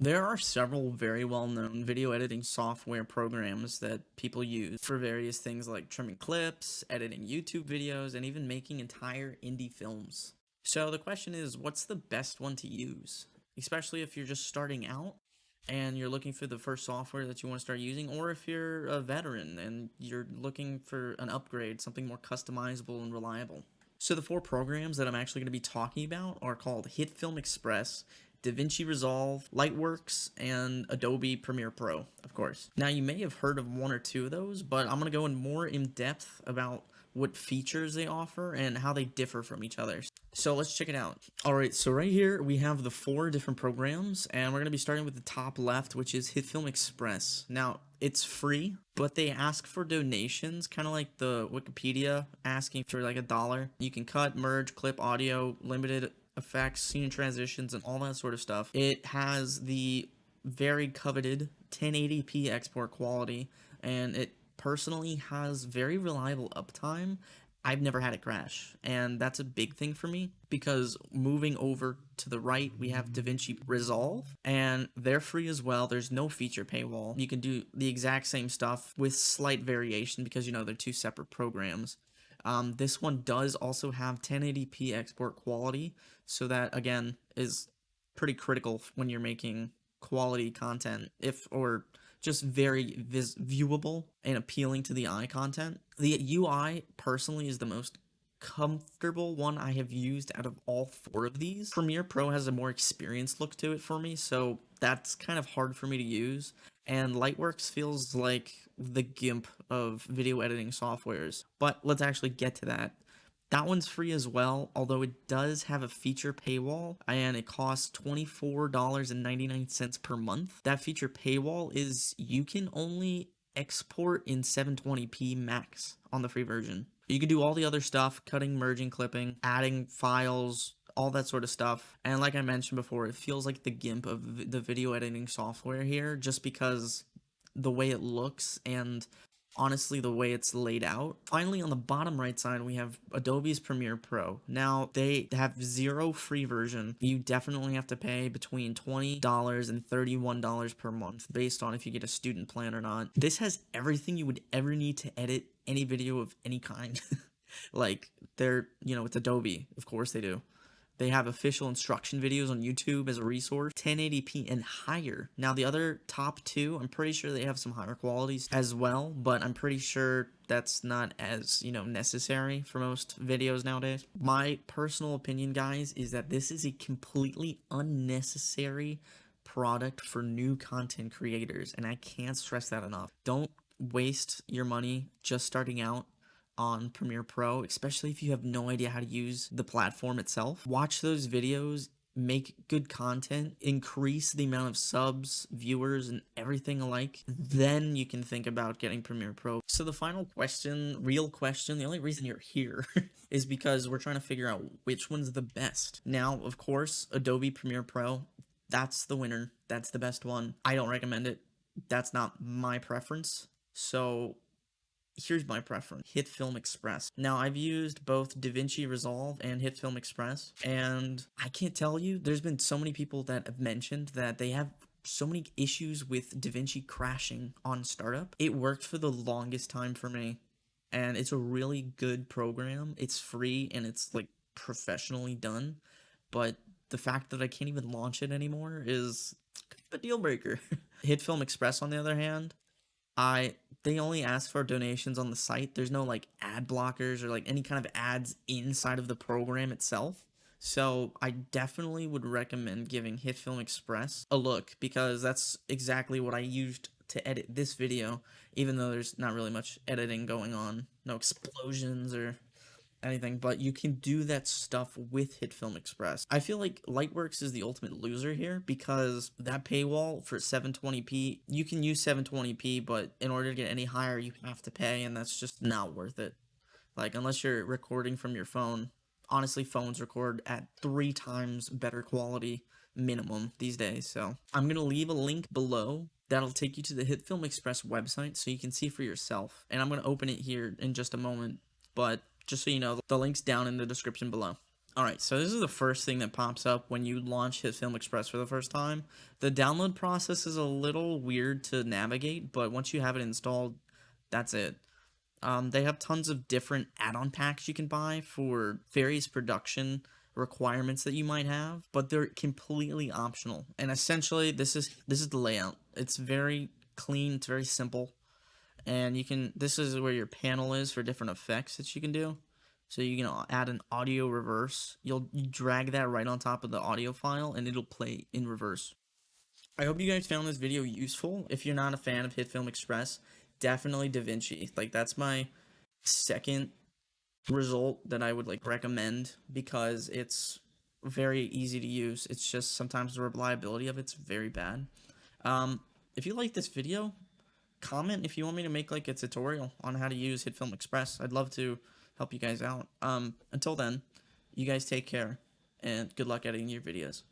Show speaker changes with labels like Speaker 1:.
Speaker 1: There are several very well-known video editing software programs that people use for various things like trimming clips, editing YouTube videos, and even making entire indie films. So the question is, what's the best one to use? Especially if you're just starting out and you're looking for the first software that you want to start using, or if you're a veteran and you're looking for an upgrade, something more customizable and reliable. So the four programs that I'm actually going to be talking about are called HitFilm Express, DaVinci Resolve, Lightworks, and Adobe Premiere Pro, of course. Now, you may have heard of one or two of those, but I'm going to go in more in depth about what features they offer and how they differ from each other. So let's check it out. All right, so right here we have the four different programs, and we're going to be starting with the top left, which is HitFilm Express. Now, it's free, but they ask for donations, kind of like the Wikipedia asking for like $1. You can cut, merge, clip audio, limited effects, scene transitions, and all that sort of stuff. It has the very coveted 1080p export quality, and it personally has very reliable uptime. I've never had it crash, and that's a big thing for me because moving over to the right, we have DaVinci Resolve, and they're free as well. There's no feature paywall. You can do the exact same stuff with slight variation because, they're two separate programs. This one does also have 1080p export quality, so that, again, is pretty critical when you're making quality content, or just very viewable and appealing to the eye content. The UI personally is the most comfortable one I have used out of all four of these. Premiere Pro has a more experienced look to it for me, so that's kind of hard for me to use. And Lightworks feels like the GIMP of video editing softwares. But let's actually get to that. That one's free as well, although it does have a feature paywall, and it costs $24.99 per month. That feature paywall is you can only export in 720p max on the free version. You can do all the other stuff, cutting, merging, clipping, adding files, all that sort of stuff. And like I mentioned before, it feels like the GIMP of the video editing software here, just because the way it looks and honestly the way it's laid out. Finally, on the bottom right side, we have Adobe's Premiere Pro. Now, they have zero free version. You definitely have to pay between $20 and $31 per month based on if you get a student plan or not. This has everything you would ever need to edit any video of any kind. Like, it's Adobe. Of course they do. They have official instruction videos on YouTube as a resource, 1080p and higher. Now, the other top two, I'm pretty sure they have some higher qualities as well, but I'm pretty sure that's not as, necessary for most videos nowadays. My personal opinion, guys, is that this is a completely unnecessary product for new content creators, and I can't stress that enough. Don't waste your money just starting out on Premiere Pro, especially if you have no idea how to use the platform itself. Watch those videos, make good content, increase the amount of subs, viewers, and everything alike. Then you can think about getting Premiere Pro. So the final question, real question, the only reason you're here is because we're trying to figure out which one's the best. Now, of course, Adobe Premiere Pro, that's the winner. That's the best one. I don't recommend it. That's not my preference. So here's my preference, HitFilm Express. Now, I've used both DaVinci Resolve and HitFilm Express, and I can't tell you, there's been so many people that have mentioned that they have so many issues with DaVinci crashing on startup. It worked for the longest time for me, and it's a really good program. It's free, and it's, like, professionally done, but the fact that I can't even launch it anymore is kind of a deal breaker. HitFilm Express, on the other hand, they only ask for donations on the site. There's no like ad blockers or like any kind of ads inside of the program itself. So I definitely would recommend giving HitFilm Express a look because that's exactly what I used to edit this video, even though there's not really much editing going on, no explosions or anything, but you can do that stuff with HitFilm Express. I feel like Lightworks is the ultimate loser here because that paywall for 720p, you can use 720p, but in order to get any higher, you have to pay, and that's just not worth it. Like, unless you're recording from your phone, honestly, phones record at 3 times better quality minimum these days, so I'm gonna leave a link below that'll take you to the HitFilm Express website so you can see for yourself, and I'm gonna open it here in just a moment, but just so you know, the link's down in the description below. Alright, so this is the first thing that pops up when you launch HitFilm Express for the first time. The download process is a little weird to navigate, but once you have it installed, that's it. They have tons of different add-on packs you can buy for various production requirements that you might have, but they're completely optional. And essentially, this is the layout. It's very clean, it's very simple, and this is where your panel is for different effects that you can do. So you can add an audio reverse. You drag that right on top of the audio file, and it'll play in reverse. I hope you guys found this video useful. If you're not a fan of HitFilm Express, definitely DaVinci. Like, that's my second result that I would like recommend because it's very easy to use. It's just sometimes the reliability of it's very bad. If you like this video, comment if you want me to make like a tutorial on how to use HitFilm Express. I'd love to help you guys out. Until then, you guys take care and good luck editing your videos.